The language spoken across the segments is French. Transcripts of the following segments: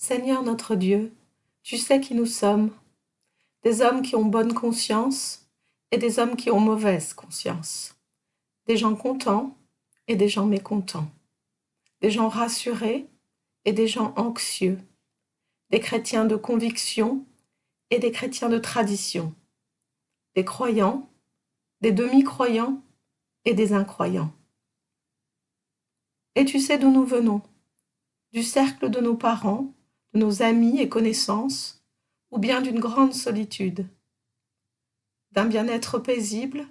Seigneur notre Dieu, tu sais qui nous sommes, des hommes qui ont bonne conscience et des hommes qui ont mauvaise conscience, des gens contents et des gens mécontents, des gens rassurés et des gens anxieux, des chrétiens de conviction et des chrétiens de tradition, des croyants, des demi-croyants et des incroyants. Et tu sais d'où nous venons, du cercle de nos parents, de nos amis et connaissances, ou bien d'une grande solitude, d'un bien-être paisible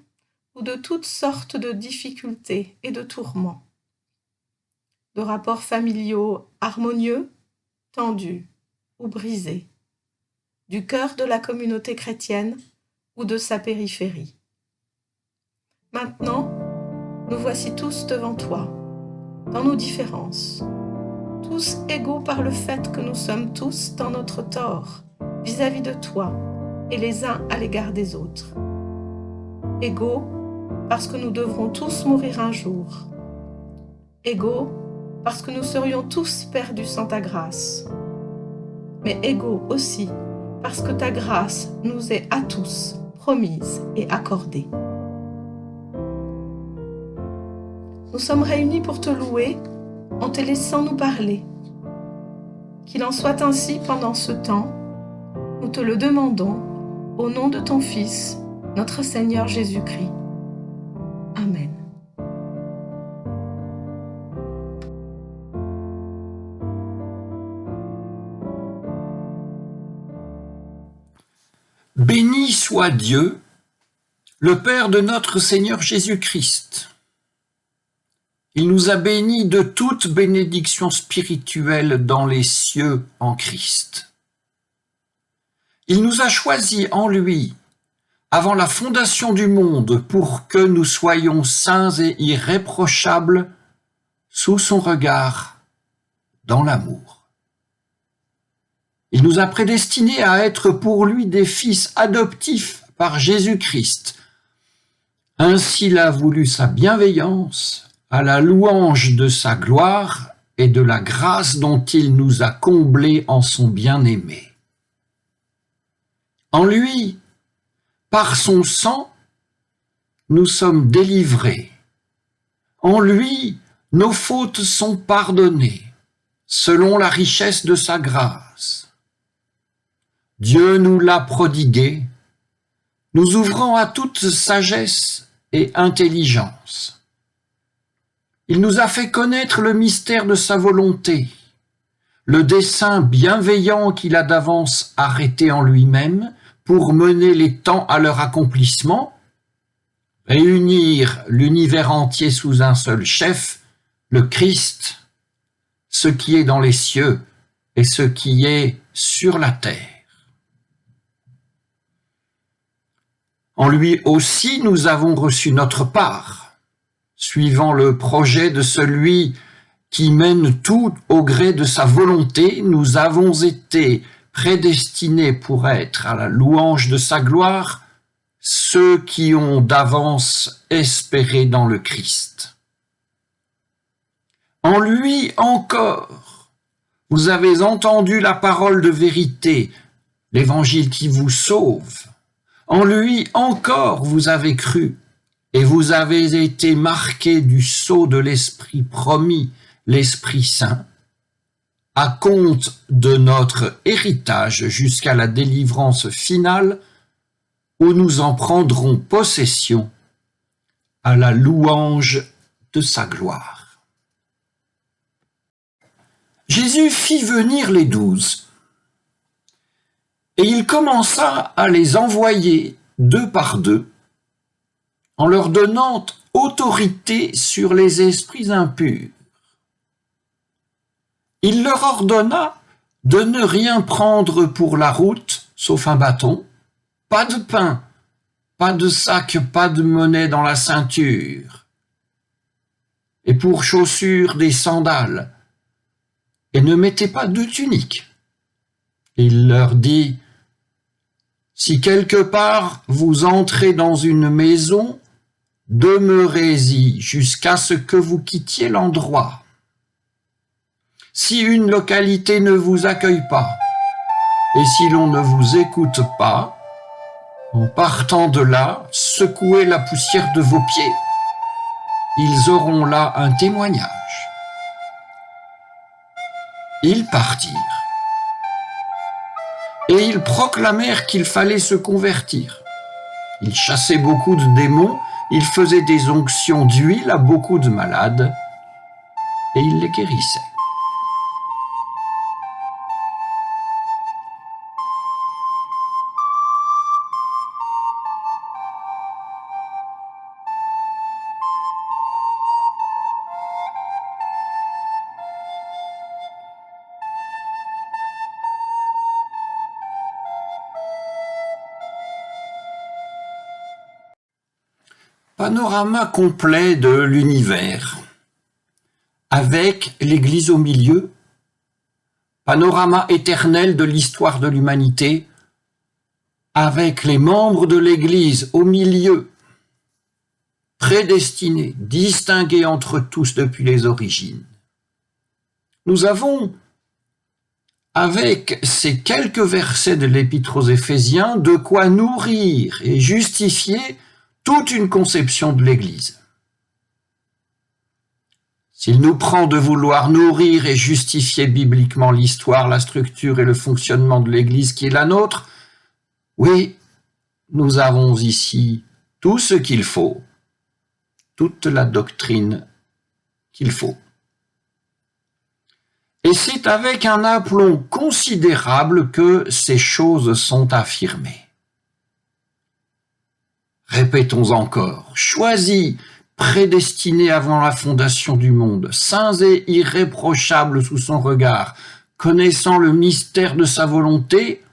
ou de toutes sortes de difficultés et de tourments, de rapports familiaux harmonieux, tendus ou brisés, du cœur de la communauté chrétienne ou de sa périphérie. Maintenant, nous voici tous devant toi, dans nos différences, tous égaux par le fait que nous sommes tous dans notre tort vis-à-vis de toi et les uns à l'égard des autres. Égaux parce que nous devrons tous mourir un jour. Égaux parce que nous serions tous perdus sans ta grâce. Mais égaux aussi parce que ta grâce nous est à tous promise et accordée. Nous sommes réunis pour te louer en te laissant nous parler. Qu'il en soit ainsi pendant ce temps, nous te le demandons au nom de ton Fils, notre Seigneur Jésus-Christ. Amen. Béni soit Dieu, le Père de notre Seigneur Jésus-Christ. Il nous a bénis de toute bénédiction spirituelle dans les cieux en Christ. Il nous a choisis en lui, avant la fondation du monde, pour que nous soyons saints et irréprochables sous son regard, dans l'amour. Il nous a prédestinés à être pour lui des fils adoptifs par Jésus-Christ. Ainsi l'a voulu sa bienveillance, à la louange de sa gloire et de la grâce dont il nous a comblés en son bien-aimé. En lui, par son sang, nous sommes délivrés. En lui, nos fautes sont pardonnées, selon la richesse de sa grâce. Dieu nous l'a prodigué, nous ouvrant à toute sagesse et intelligence. Il nous a fait connaître le mystère de sa volonté, le dessein bienveillant qu'il a d'avance arrêté en lui-même pour mener les temps à leur accomplissement, réunir l'univers entier sous un seul chef, le Christ, ce qui est dans les cieux et ce qui est sur la terre. En lui aussi nous avons reçu notre part, suivant le projet de celui qui mène tout au gré de sa volonté. Nous avons été prédestinés pour être à la louange de sa gloire, ceux qui ont d'avance espéré dans le Christ. En lui encore, vous avez entendu la parole de vérité, l'évangile qui vous sauve. En lui encore vous avez cru, et vous avez été marqués du sceau de l'Esprit promis, l'Esprit Saint, à compte de notre héritage jusqu'à la délivrance finale, où nous en prendrons possession à la louange de sa gloire. Jésus fit venir les 12, et il commença à les envoyer 2 par 2, en leur donnant autorité sur les esprits impurs. Il leur ordonna de ne rien prendre pour la route, sauf un bâton, pas de pain, pas de sac, pas de monnaie dans la ceinture, et pour chaussures des sandales, et ne mettez pas de tunique. Il leur dit, « Si quelque part vous entrez dans une maison, demeurez-y jusqu'à ce que vous quittiez l'endroit. Si une localité ne vous accueille pas, et si l'on ne vous écoute pas, en partant de là, secouez la poussière de vos pieds. Ils auront là un témoignage. Ils partirent. Et ils proclamèrent qu'il fallait se convertir. Ils chassaient beaucoup de démons, ils faisaient des onctions d'huile à beaucoup de malades, et ils les guérissaient. Panorama complet de l'univers, avec l'Église au milieu, panorama éternel de l'histoire de l'humanité, avec les membres de l'Église au milieu, prédestinés, distingués entre tous depuis les origines. Nous avons, avec ces quelques versets de l'Épître aux Éphésiens, de quoi nourrir et justifier toute une conception de l'Église. S'il nous prend de vouloir nourrir et justifier bibliquement l'histoire, la structure et le fonctionnement de l'Église qui est la nôtre, oui, nous avons ici tout ce qu'il faut, toute la doctrine qu'il faut. Et c'est avec un aplomb considérable que ces choses sont affirmées. Répétons encore, choisi, prédestiné avant la fondation du monde, saints et irréprochables sous son regard, connaissant le mystère de sa volonté,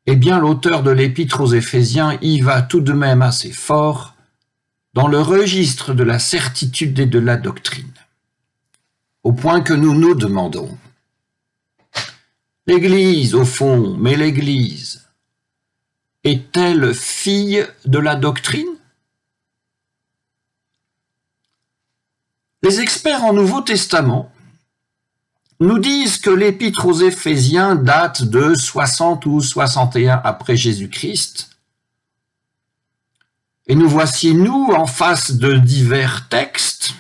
eh bien l'auteur de l'Épître aux Éphésiens y va tout de même assez fort dans le registre de la certitude et de la doctrine, au point que nous nous demandons, l'Église au fond, mais l'Église, est-elle fille de la doctrine? Les experts en Nouveau Testament nous disent que l'Épître aux Éphésiens date de 60 ou 61 après Jésus-Christ. Et nous voici, nous, en face de divers textes,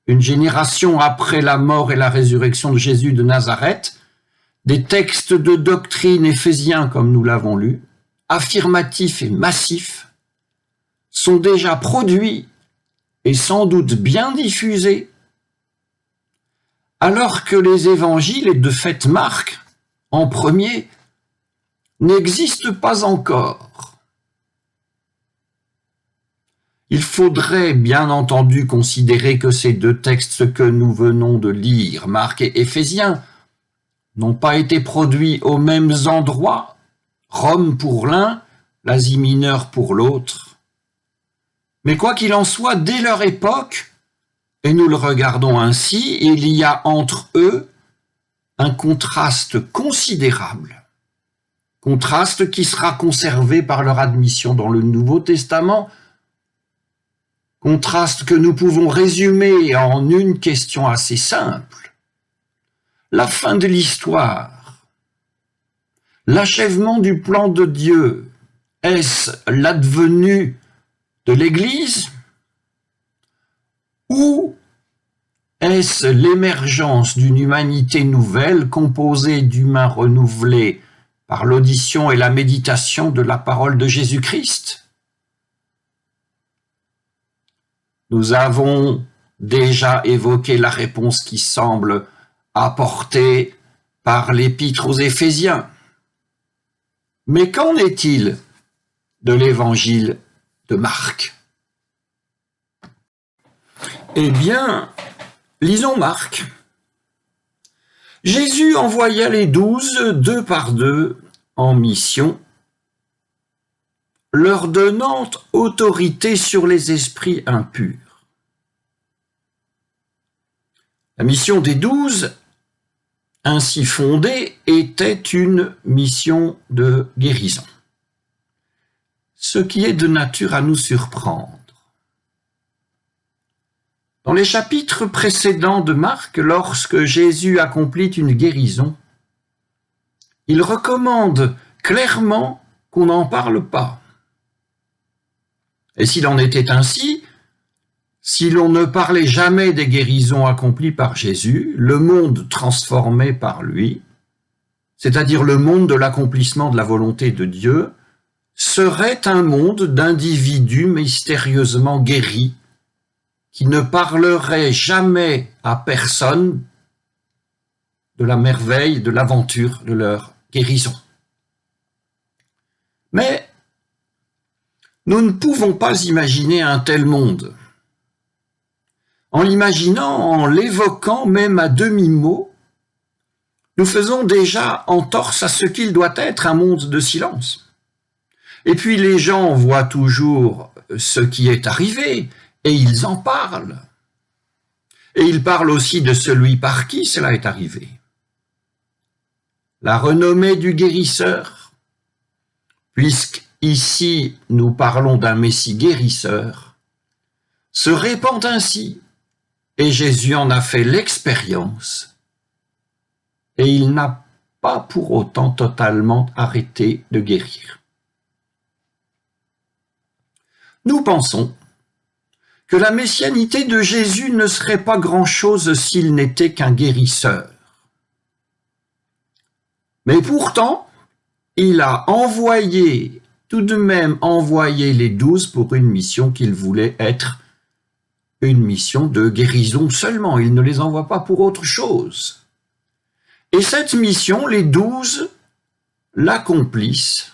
une génération après la mort et la résurrection de Jésus de Nazareth, des textes de doctrine éphésiens comme nous l'avons lu, affirmatifs et massifs, sont déjà produits et sans doute bien diffusés, alors que les évangiles, et de fait Marc, en premier, n'existent pas encore. Il faudrait bien entendu considérer que ces deux textes que nous venons de lire, Marc et Éphésiens, n'ont pas été produits aux mêmes endroits, Rome pour l'un, l'Asie mineure pour l'autre. Mais quoi qu'il en soit, dès leur époque, et nous le regardons ainsi, il y a entre eux un contraste considérable, contraste qui sera conservé par leur admission dans le Nouveau Testament, contraste que nous pouvons résumer en une question assez simple. La fin de l'histoire, l'achèvement du plan de Dieu, est-ce l'advenu de l'Église ou est-ce l'émergence d'une humanité nouvelle composée d'humains renouvelés par l'audition et la méditation de la parole de Jésus-Christ? Nous avons déjà évoqué la réponse qui semble apportée par l'Épître aux Éphésiens. Mais qu'en est-il de l'évangile de Marc? Eh bien, lisons Marc. Jésus envoya les 12, 2 par 2, en mission, leur donnant autorité sur les esprits impurs. La mission des 12, ainsi fondée, était une mission de guérison, ce qui est de nature à nous surprendre. Dans les chapitres précédents de Marc, lorsque Jésus accomplit une guérison, il recommande clairement qu'on n'en parle pas. Et s'il en était ainsi, si l'on ne parlait jamais des guérisons accomplies par Jésus, le monde transformé par lui, c'est-à-dire le monde de l'accomplissement de la volonté de Dieu, serait un monde d'individus mystérieusement guéris, qui ne parleraient jamais à personne de la merveille, de l'aventure de leur guérison. Mais nous ne pouvons pas imaginer un tel monde. En l'imaginant, en l'évoquant même à demi-mot, nous faisons déjà entorse à ce qu'il doit être un monde de silence. Et puis les gens voient toujours ce qui est arrivé et ils en parlent. Et ils parlent aussi de celui par qui cela est arrivé. La renommée du guérisseur, puisqu'ici nous parlons d'un Messie guérisseur, se répand ainsi, et Jésus en a fait l'expérience, et il n'a pas pour autant totalement arrêté de guérir. Nous pensons que la messianité de Jésus ne serait pas grand-chose s'il n'était qu'un guérisseur. Mais pourtant, il a tout de même envoyé les 12 pour une mission qu'il voulait être une mission de guérison seulement. Il ne les envoie pas pour autre chose. Et cette mission, les 12 l'accomplissent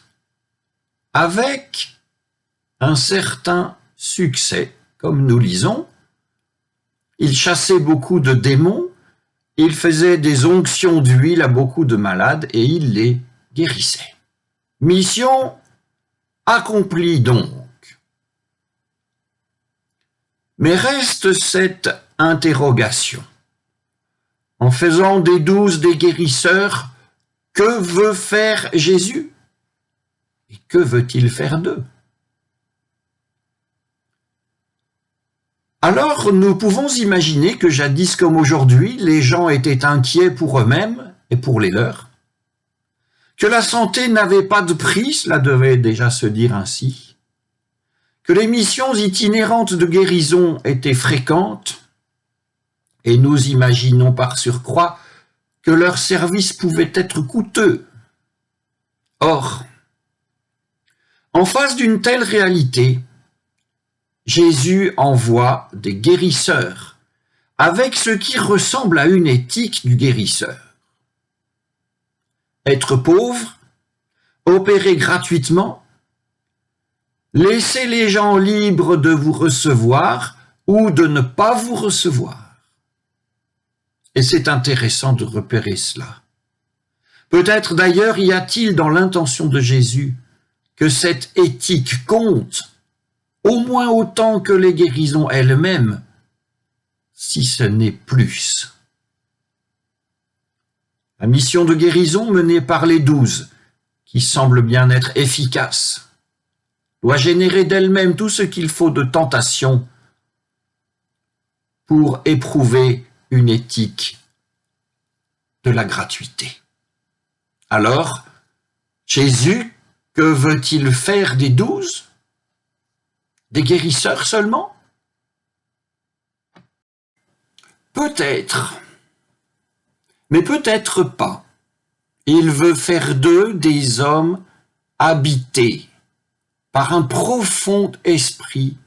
avec un certain succès. Comme nous lisons, il chassait beaucoup de démons, il faisait des onctions d'huile à beaucoup de malades et il les guérissait. Mission accomplie donc. Mais reste cette interrogation. En faisant des 12 des guérisseurs, que veut faire Jésus? Et que veut-il faire d'eux? Alors, nous pouvons imaginer que jadis comme aujourd'hui, les gens étaient inquiets pour eux-mêmes et pour les leurs, que la santé n'avait pas de prix, cela devait déjà se dire ainsi, que les missions itinérantes de guérison étaient fréquentes, et nous imaginons par surcroît que leur service pouvait être coûteux. Or, en face d'une telle réalité, Jésus envoie des guérisseurs, avec ce qui ressemble à une éthique du guérisseur. Être pauvre, opérer gratuitement, laisser les gens libres de vous recevoir ou de ne pas vous recevoir. Et c'est intéressant de repérer cela. Peut-être d'ailleurs y a-t-il dans l'intention de Jésus que cette éthique compte au moins autant que les guérisons elles-mêmes, si ce n'est plus. La mission de guérison menée par les 12, qui semble bien être efficace, doit générer d'elle-même tout ce qu'il faut de tentation pour éprouver une éthique de la gratuité. Alors, Jésus, que veut-il faire des 12 ? Des guérisseurs seulement? Peut-être, mais peut-être pas. Il veut faire d'eux des hommes habités par un profond esprit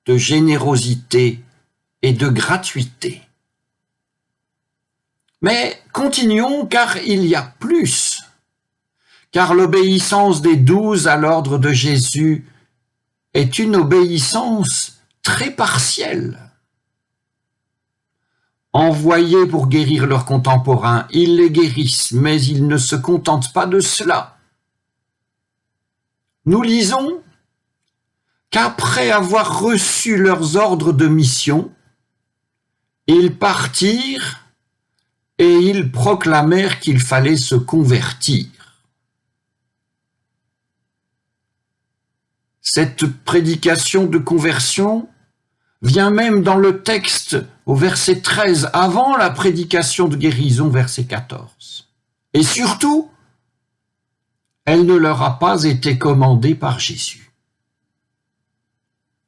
de générosité et de gratuité. Mais continuons, car il y a plus. Car l'obéissance des 12 à l'ordre de Jésus est une obéissance très partielle. Envoyés pour guérir leurs contemporains, ils les guérissent, mais ils ne se contentent pas de cela. Nous lisons qu'après avoir reçu leurs ordres de mission, ils partirent et ils proclamèrent qu'il fallait se convertir. Cette prédication de conversion vient même dans le texte au verset 13, avant la prédication de guérison, verset 14. Et surtout, elle ne leur a pas été commandée par Jésus.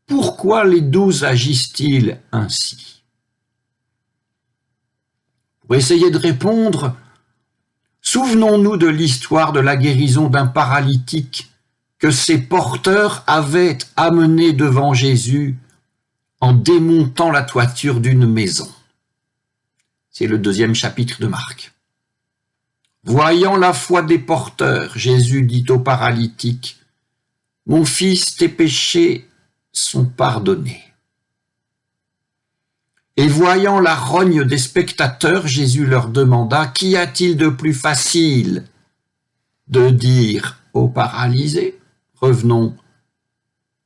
Pourquoi les 12 agissent-ils ainsi? Pour essayer de répondre, souvenons-nous de l'histoire de la guérison d'un paralytique que ses porteurs avaient amené devant Jésus en démontant la toiture d'une maison. C'est le 2e chapitre de Marc. Voyant la foi des porteurs, Jésus dit au paralytique, « Mon fils, tes péchés sont pardonnés. » Et voyant la rogne des spectateurs, Jésus leur demanda, « Qu'y a-t-il de plus facile de dire au paralysé ?» Revenons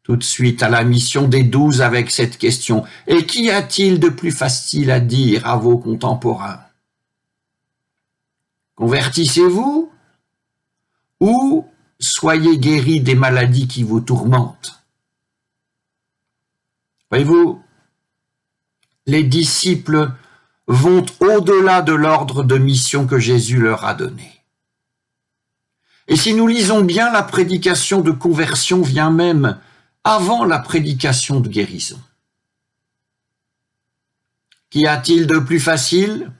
tout de suite à la mission des 12 avec cette question. « Et qu'y a-t-il de plus facile à dire à vos contemporains? Convertissez-vous ou soyez guéris des maladies qui vous tourmentent. » Voyez-vous, les disciples vont au-delà de l'ordre de mission que Jésus leur a donné. Et si nous lisons bien, la prédication de conversion vient même avant la prédication de guérison. Qu'y a-t-il de plus facile?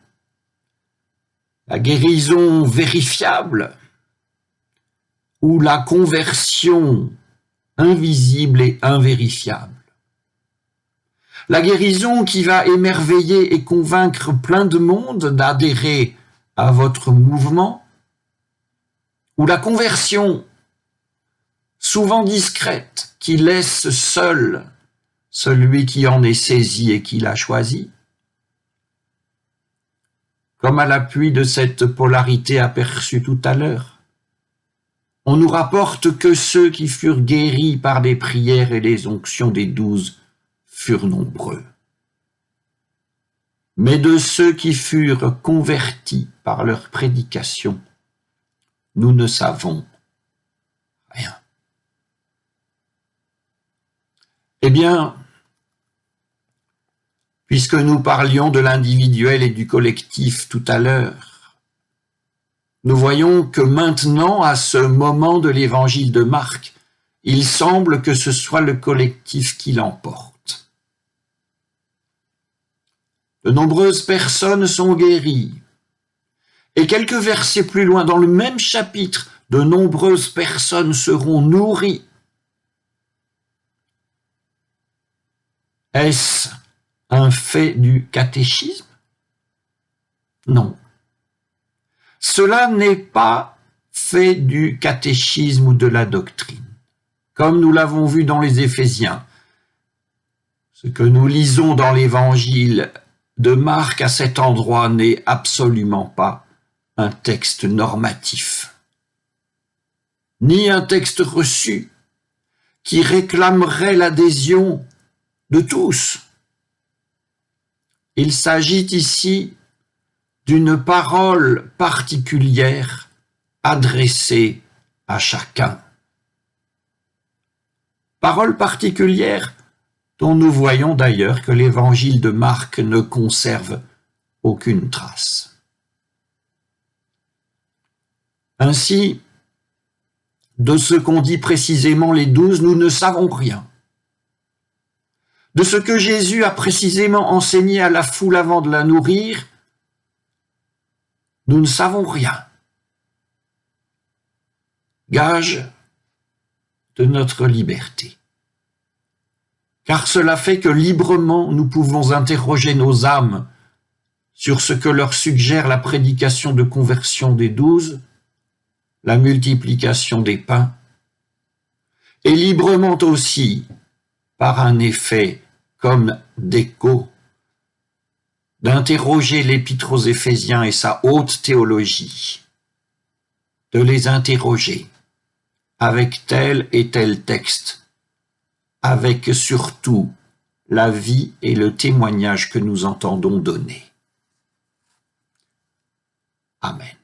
La guérison vérifiable ou la conversion invisible et invérifiable? La guérison qui va émerveiller et convaincre plein de monde d'adhérer à votre mouvement, ou la conversion souvent discrète qui laisse seul celui qui en est saisi et qui l'a choisi? Comme à l'appui de cette polarité aperçue tout à l'heure, on nous rapporte que ceux qui furent guéris par les prières et les onctions des 12 furent nombreux. Mais de ceux qui furent convertis par leur prédication, nous ne savons rien. Eh bien, puisque nous parlions de l'individuel et du collectif tout à l'heure, nous voyons que maintenant, à ce moment de l'évangile de Marc, il semble que ce soit le collectif qui l'emporte. De nombreuses personnes sont guéries. Et quelques versets plus loin, dans le même chapitre, de nombreuses personnes seront nourries. Est-ce un fait du catéchisme? Non. Cela n'est pas fait du catéchisme ou de la doctrine. Comme nous l'avons vu dans les Éphésiens, ce que nous lisons dans l'évangile de Marc à cet endroit n'est absolument pas un texte normatif, ni un texte reçu qui réclamerait l'adhésion de tous. Il s'agit ici d'une parole particulière adressée à chacun. Parole particulière dont nous voyons d'ailleurs que l'évangile de Marc ne conserve aucune trace. Ainsi, de ce qu'ont dit précisément les 12, nous ne savons rien. De ce que Jésus a précisément enseigné à la foule avant de la nourrir, nous ne savons rien. Gage de notre liberté. Car cela fait que librement nous pouvons interroger nos âmes sur ce que leur suggère la prédication de conversion des 12, la multiplication des pains, et librement aussi, par un effet comme d'écho, d'interroger l'Épître aux Éphésiens et sa haute théologie, de les interroger avec tel et tel texte, avec surtout la vie et le témoignage que nous entendons donner. Amen.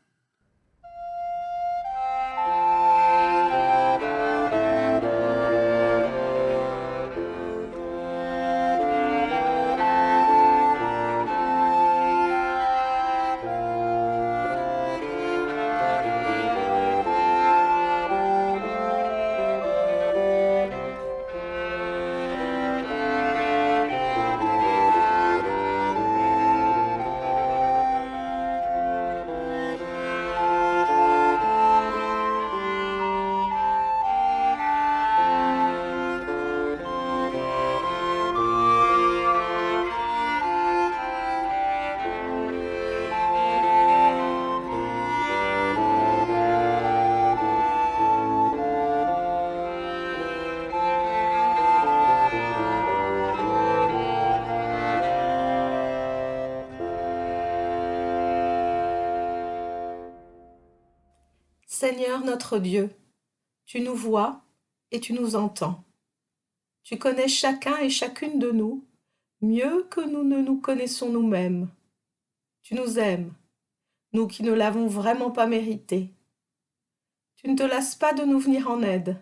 Seigneur notre Dieu, tu nous vois et tu nous entends. Tu connais chacun et chacune de nous mieux que nous ne nous connaissons nous-mêmes. Tu nous aimes, nous qui ne l'avons vraiment pas mérité. Tu ne te lasses pas de nous venir en aide,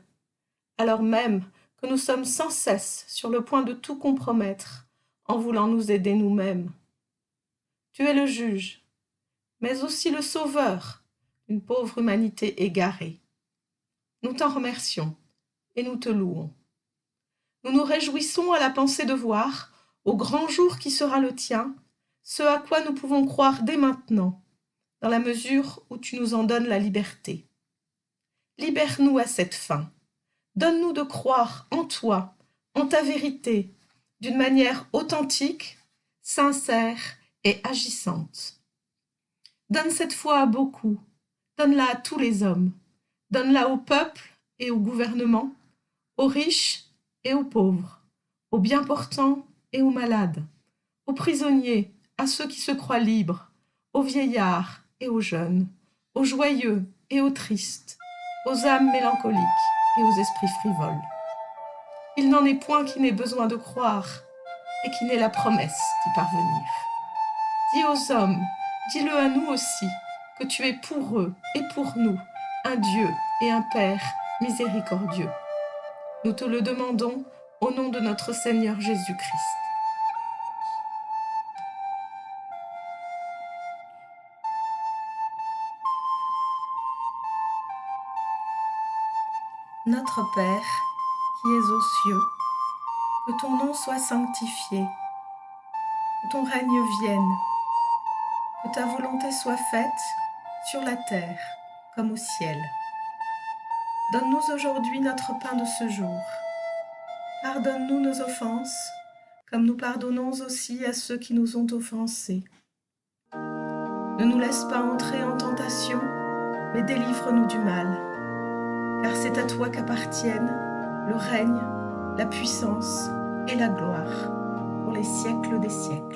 alors même que nous sommes sans cesse sur le point de tout compromettre en voulant nous aider nous-mêmes. Tu es le juge, mais aussi le sauveur d'une pauvre humanité égarée. Nous t'en remercions et nous te louons. Nous nous réjouissons à la pensée de voir, au grand jour qui sera le tien, ce à quoi nous pouvons croire dès maintenant, dans la mesure où tu nous en donnes la liberté. Libère-nous à cette fin. Donne-nous de croire en toi, en ta vérité, d'une manière authentique, sincère et agissante. Donne cette foi à beaucoup, donne-la à tous les hommes, donne-la au peuple et au gouvernement, aux riches et aux pauvres, aux bien portants et aux malades, aux prisonniers, à ceux qui se croient libres, aux vieillards et aux jeunes, aux joyeux et aux tristes, aux âmes mélancoliques et aux esprits frivoles. Il n'en est point qui n'ait besoin de croire et qui n'ait la promesse d'y parvenir. Dis aux hommes, dis-le à nous aussi, que tu es pour eux et pour nous un Dieu et un Père miséricordieux. Nous te le demandons au nom de notre Seigneur Jésus-Christ. Notre Père, qui es aux cieux, que ton nom soit sanctifié, que ton règne vienne, que ta volonté soit faite sur la terre comme au ciel. Donne-nous aujourd'hui notre pain de ce jour. Pardonne-nous nos offenses, comme nous pardonnons aussi à ceux qui nous ont offensés. Ne nous laisse pas entrer en tentation, mais délivre-nous du mal. Car c'est à toi qu'appartiennent le règne, la puissance et la gloire pour les siècles des siècles.